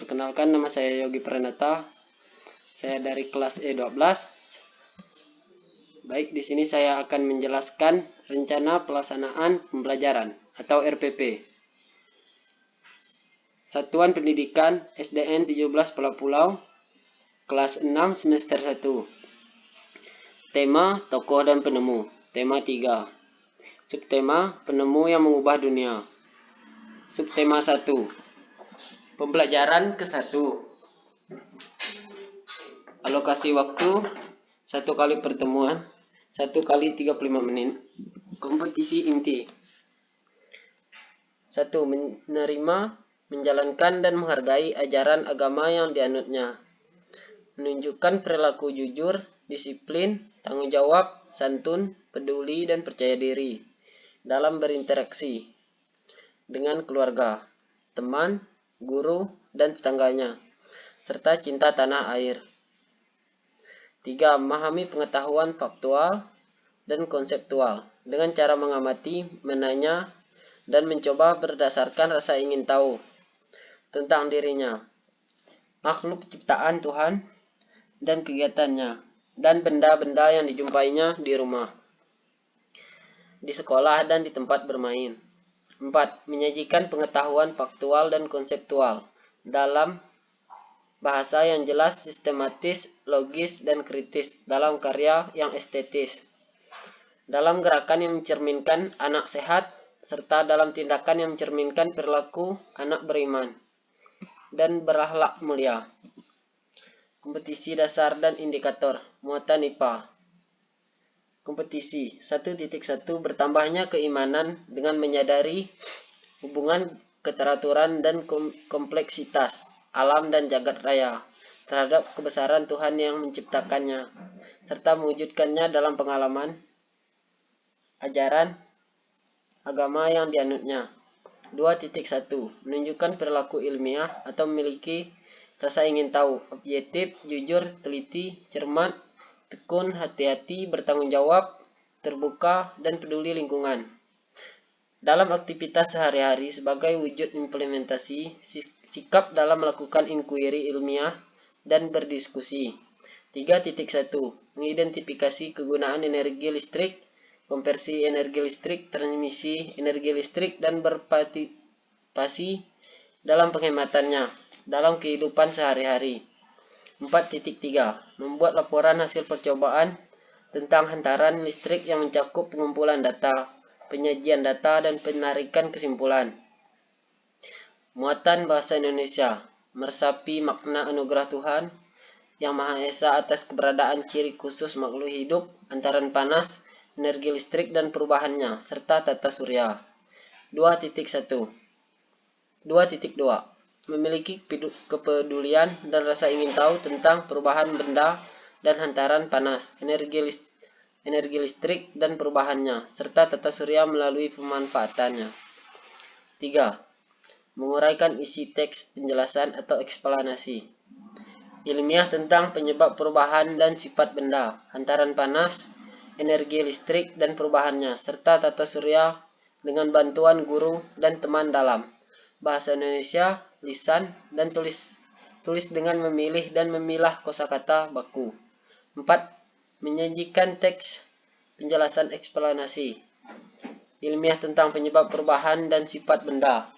Perkenalkan, nama saya Yogi Pranata. Saya dari kelas E12. Baik, di sini saya akan menjelaskan rencana pelaksanaan pembelajaran atau RPP. Satuan Pendidikan SDN 17 Pulau, kelas 6 semester 1. Tema Tokoh dan Penemu. Tema 3. Subtema Penemu yang mengubah dunia. Subtema 1. Pembelajaran ke-1. Alokasi waktu 1 kali pertemuan, 1 kali 35 menit. Kompetisi inti 1. Menerima, menjalankan dan menghargai ajaran agama yang dianutnya. Menunjukkan perilaku jujur, disiplin, tanggung jawab, santun, peduli, dan percaya diri dalam berinteraksi dengan keluarga, teman, guru, dan tetangganya, serta cinta tanah air. 3. Memahami pengetahuan faktual dan konseptual dengan cara mengamati, menanya, dan mencoba berdasarkan rasa ingin tahu tentang dirinya, makhluk ciptaan Tuhan, dan kegiatannya, dan benda-benda yang dijumpainya di rumah, di sekolah, dan di tempat bermain. 4. Menyajikan pengetahuan faktual dan konseptual dalam bahasa yang jelas, sistematis, logis, dan kritis dalam karya yang estetis, dalam gerakan yang mencerminkan anak sehat, serta dalam tindakan yang mencerminkan perilaku anak beriman dan berakhlak mulia. Kompetisi dasar dan indikator muatan IPA. Kompetisi 1.1 Bertambahnya keimanan dengan menyadari hubungan keteraturan dan kompleksitas alam dan jagat raya terhadap kebesaran Tuhan yang menciptakannya, serta mewujudkannya dalam pengalaman ajaran agama yang dianutnya. 2.1 Menunjukkan perilaku ilmiah atau memiliki rasa ingin tahu, objektif, jujur, teliti, cermat, tekun, hati-hati, bertanggung jawab, terbuka, dan peduli lingkungan dalam aktivitas sehari-hari sebagai wujud implementasi sikap dalam melakukan inquiry ilmiah dan berdiskusi. 3.1 Mengidentifikasi kegunaan energi listrik, konversi energi listrik, transmisi energi listrik, dan berpartisipasi dalam penghematannya dalam kehidupan sehari-hari. 4.3 Membuat laporan hasil percobaan tentang hantaran listrik yang mencakup pengumpulan data, penyajian data, dan penarikan kesimpulan. Muatan bahasa Indonesia meresapi makna anugerah Tuhan yang Maha Esa atas keberadaan ciri khusus makhluk hidup, hantaran panas, energi listrik, dan perubahannya, serta tata surya. 2.1 2.2 Memiliki kepedulian dan rasa ingin tahu tentang perubahan benda dan hantaran panas, energi listrik, dan perubahannya, serta tata surya melalui pemanfaatannya. 3. Menguraikan isi teks penjelasan atau eksplanasi ilmiah tentang penyebab perubahan dan sifat benda, hantaran panas, energi listrik, dan perubahannya, serta tata surya dengan bantuan guru dan teman dalam bahasa Indonesia, lisan, dan tulis dengan memilih dan memilah kosakata baku. 4. Menyajikan teks penjelasan eksplanasi ilmiah tentang penyebab perubahan dan sifat benda,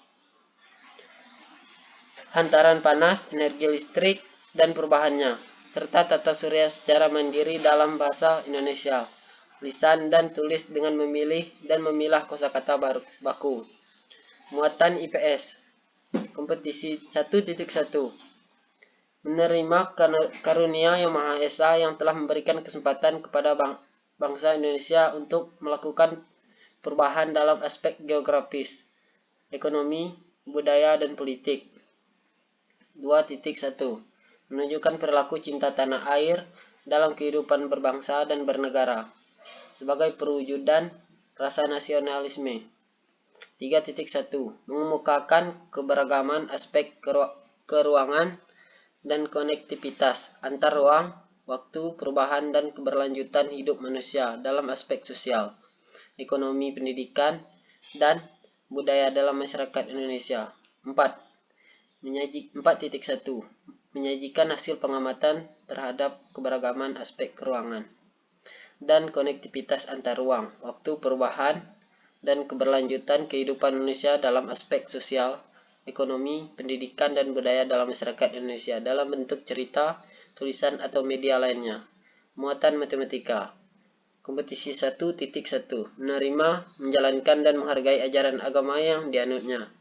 hantaran panas, energi listrik, dan perubahannya, serta tata surya secara mandiri dalam bahasa Indonesia, lisan, dan tulis dengan memilih dan memilah kosakata baku. Muatan IPS. Kompetisi 1.1 Menerima karunia yang Maha Esa yang telah memberikan kesempatan kepada bangsa Indonesia untuk melakukan perubahan dalam aspek geografis, ekonomi, budaya, dan politik. 2.1 Menunjukkan perilaku cinta tanah air dalam kehidupan berbangsa dan bernegara sebagai perwujudan rasa nasionalisme. 3.1 Mengemukakan keberagaman aspek keruangan dan konektivitas antar ruang, waktu, perubahan, dan keberlanjutan hidup manusia dalam aspek sosial, ekonomi, pendidikan, dan budaya dalam masyarakat Indonesia. 4. 4.1 menyajikan hasil pengamatan terhadap keberagaman aspek ruangan dan konektivitas antar ruang, waktu perubahan, dan keberlanjutan kehidupan manusia dalam aspek sosial, ekonomi, pendidikan, dan budaya dalam masyarakat Indonesia dalam bentuk cerita, tulisan, atau media lainnya. Muatan matematika. Kompetisi 1.1 menerima, menjalankan, dan menghargai ajaran agama yang dianutnya.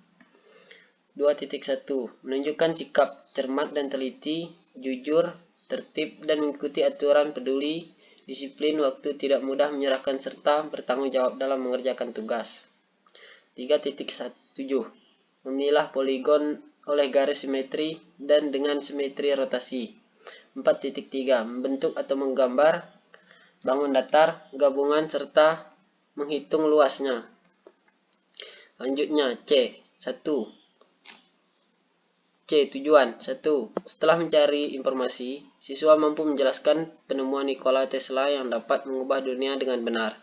2.1 menunjukkan sikap cermat dan teliti, jujur, tertib, dan mengikuti aturan, peduli, disiplin, waktu, tidak mudah menyerahkan, serta bertanggung jawab dalam mengerjakan tugas. 3.1 memilah poligon oleh garis simetri dan dengan simetri rotasi. 4.3 membentuk atau menggambar bangun datar, gabungan, serta menghitung luasnya. Lanjutnya, C1. Tujuan 1. Setelah mencari informasi, siswa mampu menjelaskan penemuan Nikola Tesla yang dapat mengubah dunia dengan benar.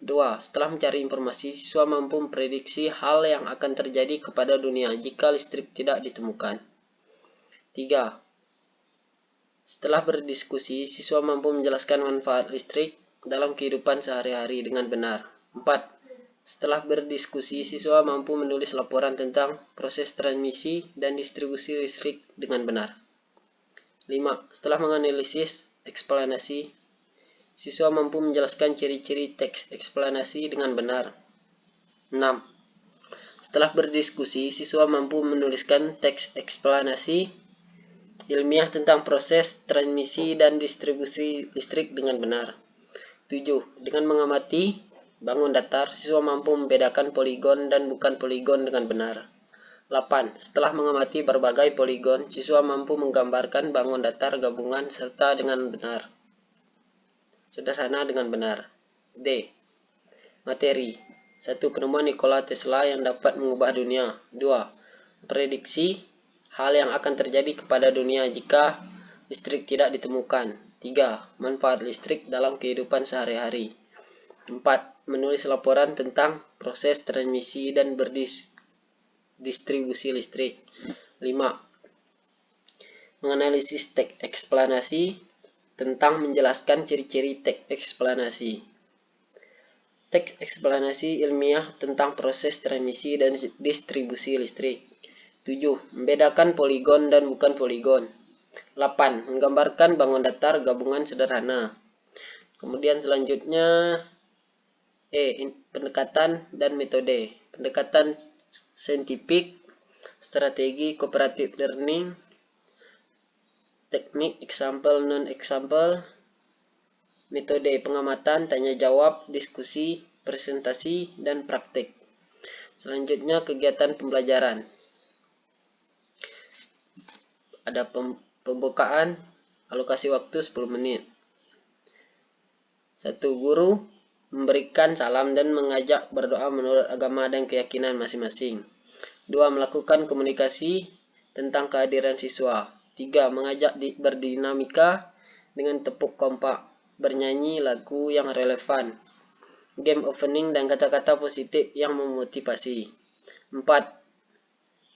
2. Setelah mencari informasi, siswa mampu memprediksi hal yang akan terjadi kepada dunia jika listrik tidak ditemukan. 3. Setelah berdiskusi, siswa mampu menjelaskan manfaat listrik dalam kehidupan sehari-hari dengan benar. 4. Setelah berdiskusi, siswa mampu menulis laporan tentang proses transmisi dan distribusi listrik dengan benar. 5. Setelah menganalisis eksplanasi, siswa mampu menjelaskan ciri-ciri teks eksplanasi dengan benar. 6. Setelah berdiskusi, siswa mampu menuliskan teks eksplanasi ilmiah tentang proses transmisi dan distribusi listrik dengan benar. 7. Dengan mengamati bangun datar, siswa mampu membedakan poligon dan bukan poligon dengan benar. 8. Setelah mengamati berbagai poligon, siswa mampu menggambarkan bangun datar gabungan serta dengan benar. Sederhana dengan benar. D. Materi. 1. Penemuan Nikola Tesla yang dapat mengubah dunia. 2. Prediksi hal yang akan terjadi kepada dunia jika listrik tidak ditemukan. 3. Manfaat listrik dalam kehidupan sehari-hari. 4. Menulis laporan tentang proses transmisi dan berdistribusi listrik. 5. Menganalisis teks eksplanasi tentang menjelaskan ciri-ciri teks eksplanasi. Teks eksplanasi ilmiah tentang proses transmisi dan distribusi listrik. 7. Membedakan poligon dan bukan poligon. 8. Menggambarkan bangun datar gabungan sederhana. Kemudian selanjutnya pendekatan dan metode. Pendekatan saintifik, strategi cooperative learning, teknik example non-example, metode pengamatan, tanya jawab, diskusi, presentasi, dan praktik. Selanjutnya kegiatan pembelajaran. Ada pembukaan, alokasi waktu 10 menit. 1. Guru memberikan salam dan mengajak berdoa menurut agama dan keyakinan masing-masing. 2. Melakukan komunikasi tentang kehadiran siswa. 3. Mengajak berdinamika dengan tepuk kompak, bernyanyi lagu yang relevan, game opening dan kata-kata positif yang memotivasi. 4.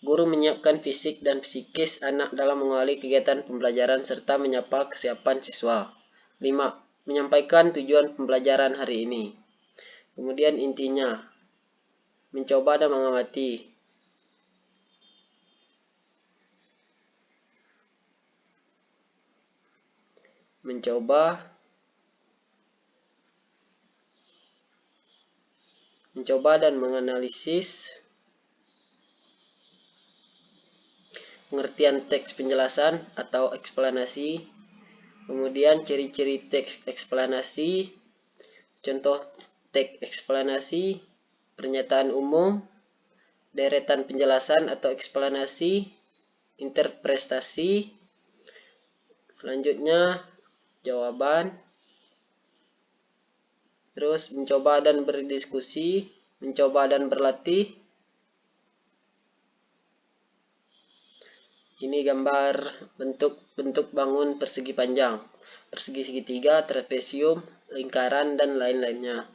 Guru menyiapkan fisik dan psikis anak dalam mengawali kegiatan pembelajaran serta menyapa kesiapan siswa. 5. Menyampaikan tujuan pembelajaran hari ini. Kemudian intinya, mencoba dan mengamati. Mencoba dan menganalisis. Pengertian teks penjelasan atau eksplanasi, kemudian ciri-ciri teks eksplanasi, contoh teks eksplanasi, pernyataan umum, deretan penjelasan atau eksplanasi, interpretasi, selanjutnya jawaban, terus mencoba dan berdiskusi, mencoba dan berlatih. Ini gambar bentuk bangun persegi panjang, persegi segitiga, trapesium, lingkaran, dan lain-lainnya.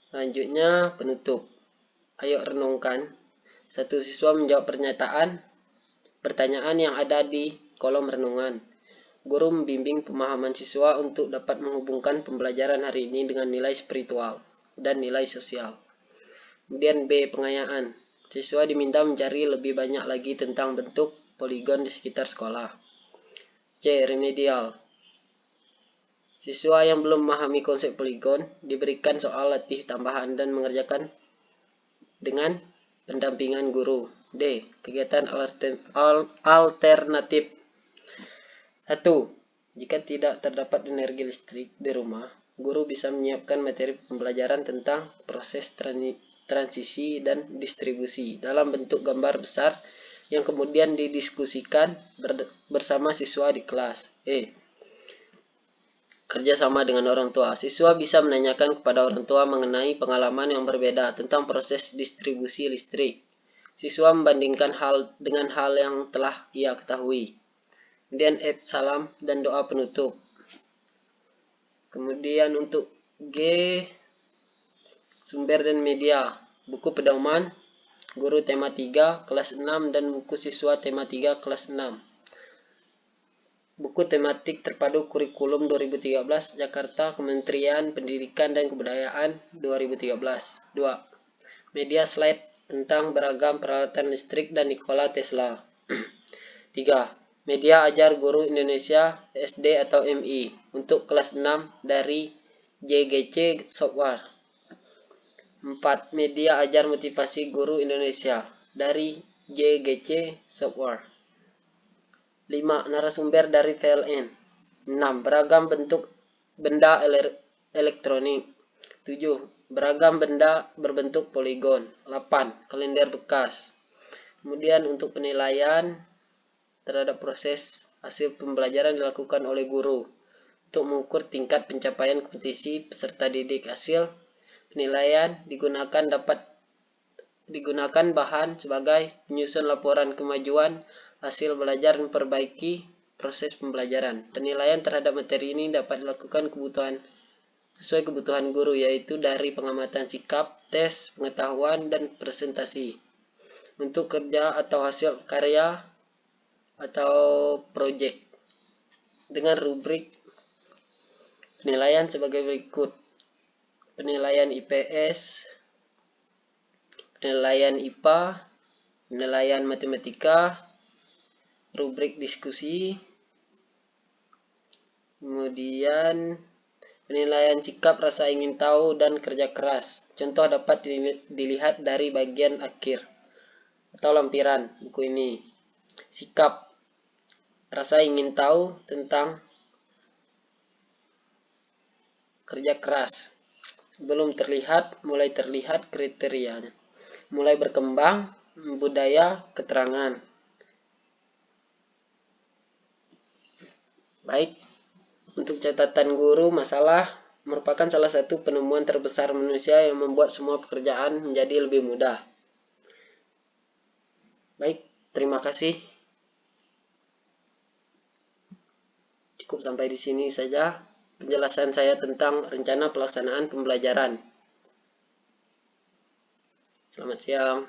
Selanjutnya penutup. Ayo renungkan. Satu siswa menjawab pertanyaan yang ada di kolom renungan. Guru membimbing pemahaman siswa untuk dapat menghubungkan pembelajaran hari ini dengan nilai spiritual dan nilai sosial. Kemudian B. Pengayaan. Siswa diminta mencari lebih banyak lagi tentang bentuk poligon di sekitar sekolah. C. Remedial. Siswa yang belum memahami konsep poligon diberikan soal latih tambahan dan mengerjakan dengan pendampingan guru. D. Kegiatan alternatif. 1. Jika tidak terdapat energi listrik di rumah, guru bisa menyiapkan materi pembelajaran tentang proses transisi dan distribusi dalam bentuk gambar besar yang kemudian didiskusikan bersama siswa di kelas. Kerjasama dengan orang tua. Siswa bisa menanyakan kepada orang tua mengenai pengalaman yang berbeda tentang proses distribusi listrik. Siswa membandingkan dengan hal yang telah ia ketahui. Kemudian salam dan doa penutup. Kemudian untuk G, sumber dan media. Buku pedoman, guru tema 3, kelas 6, dan buku siswa tema 3, kelas 6. Buku tematik terpadu kurikulum 2013 Jakarta Kementerian Pendidikan dan Kebudayaan 2013. 2. Media slide tentang beragam peralatan listrik dan Nikola Tesla. 3. Media ajar guru Indonesia SD atau MI untuk kelas 6 dari JGC Software. 4. Media ajar motivasi guru Indonesia dari JGC Software. 5. Narasumber dari PLN. 6. Beragam bentuk benda elektronik. 7. Beragam benda berbentuk poligon. 8. Kalender bekas. Kemudian untuk penilaian terhadap proses hasil pembelajaran dilakukan oleh guru untuk mengukur tingkat pencapaian kompetisi peserta didik. Hasil penilaian digunakan bahan sebagai penyusun laporan kemajuan hasil belajar dan perbaiki proses pembelajaran. Penilaian terhadap materi ini dapat dilakukan sesuai kebutuhan guru, yaitu dari pengamatan sikap, tes, pengetahuan, dan presentasi. Untuk kerja atau hasil karya atau proyek dengan rubrik penilaian sebagai berikut. Penilaian IPS, penilaian IPA, penilaian matematika, rubrik diskusi, kemudian penilaian sikap, rasa ingin tahu, dan kerja keras. Contoh dapat dilihat dari bagian akhir atau lampiran buku ini. Sikap, rasa ingin tahu tentang kerja keras. Belum terlihat, mulai terlihat kriterianya. Mulai berkembang, budaya, keterangan. Baik, untuk catatan guru, masalah merupakan salah satu penemuan terbesar manusia yang membuat semua pekerjaan menjadi lebih mudah. Baik, terima kasih. Cukup sampai di sini saja penjelasan saya tentang rencana pelaksanaan pembelajaran. Selamat siang.